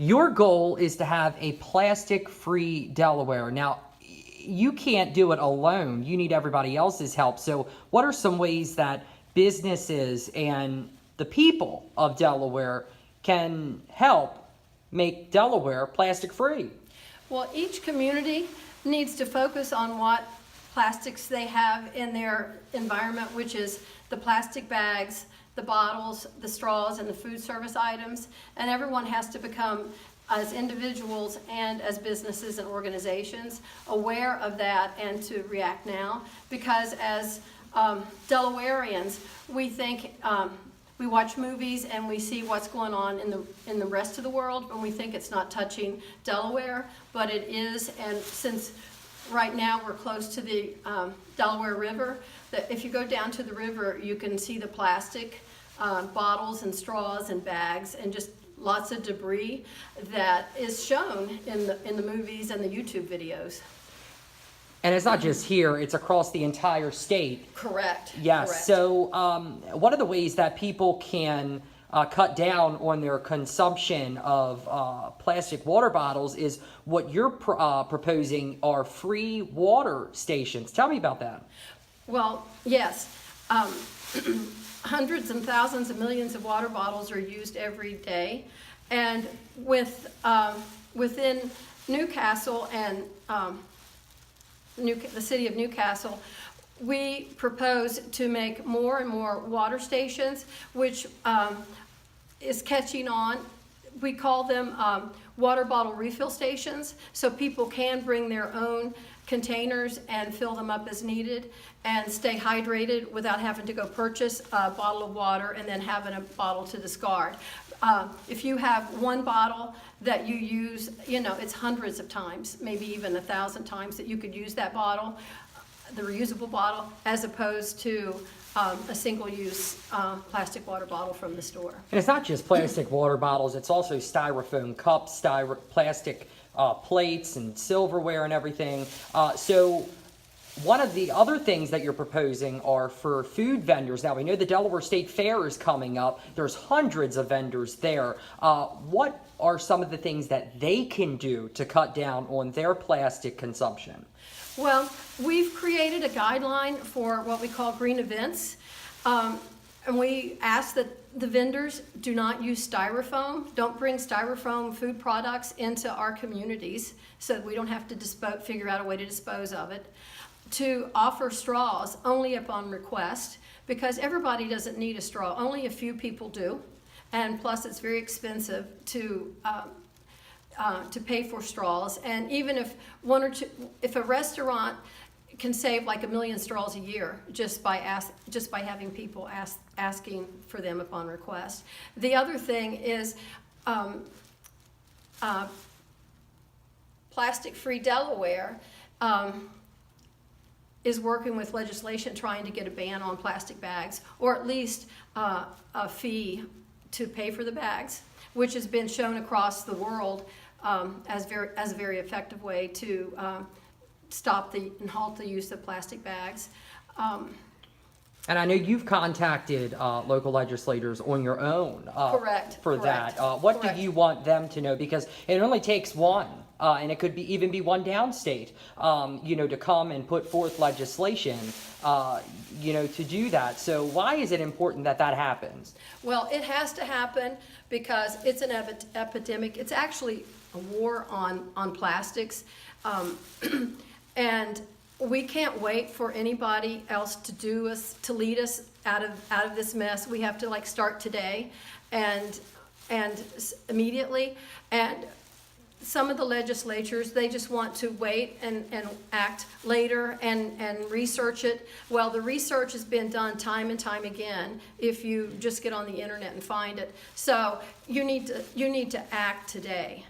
Your goal is to have a plastic-free Delaware. Now, you can't do it alone. You need everybody else's help. So what are some ways that businesses and the people of Delaware can help make Delaware plastic-free? Well, each community needs to focus on what plastics they have in their environment, which is the plastic bags, the bottles, the straws, and the food service items. And everyone has to become, as individuals and as businesses and organizations, aware of that and to react now. Because as Delawareans, we think, we watch movies and we see what's going on in the rest of the world, and we think it's not touching Delaware, but it is. And since right now we're close to the Delaware River, that if you go down to the river, you can see the plastic bottles and straws and bags and just lots of debris that is shown in the movies and the YouTube videos. And it's not just here, it's across the entire state. Correct. Yes. Correct. So one of the ways that people can cut down on their consumption of plastic water bottles is what you're proposing are free water stations. Tell me about that. Well, yes. Hundreds and thousands of millions of water bottles are used every day. And within Newcastle and the city of Newcastle, we propose to make more and more water stations, which is catching on. We call them water bottle refill stations, so people can bring their own containers and fill them up as needed and stay hydrated without having to go purchase a bottle of water and then having a bottle to discard. If you have one bottle that you use, it's hundreds of times, maybe even 1,000 times that you could use that bottle, the reusable bottle, as opposed to a single-use plastic water bottle from the store. And it's not just plastic water bottles, it's also styrofoam cups, plastic plates and silverware and everything. So one of the other things that you're proposing are for food vendors. Now, we know the Delaware State Fair is coming up. There's hundreds of vendors there. What are some of the things that they can do to cut down on their plastic consumption? Well, we've created a guideline for what we call green events. And we ask that the vendors do not use styrofoam. Don't bring styrofoam food products into our communities so that we don't have to figure out a way to dispose of it. To offer straws only upon request, because everybody doesn't need a straw. Only a few people do. And plus it's very expensive to pay for straws. And even if if a restaurant can save like 1 million straws a year just by having people asking for them upon request. The other thing is Plastic Free Delaware is working with legislation trying to get a ban on plastic bags, or at least a fee to pay for the bags, which has been shown across the world as a very effective way to stop and halt the use of plastic bags. And I know you've contacted local legislators on your own Correct. For Correct. that. What Correct. do you want them to know? Because it only takes one, and it could even be one downstate, to come and put forth legislation, to do that. So why is it important that that happens? Well, it has to happen because it's an epidemic. It's actually a war on plastics. And we can't wait for anybody else to lead us out of this mess. We have to start today and immediately. And some of the legislatures, they just want to wait and act later and research it. Well, the research has been done time and time again if you just get on the internet and find it. So you need to act today.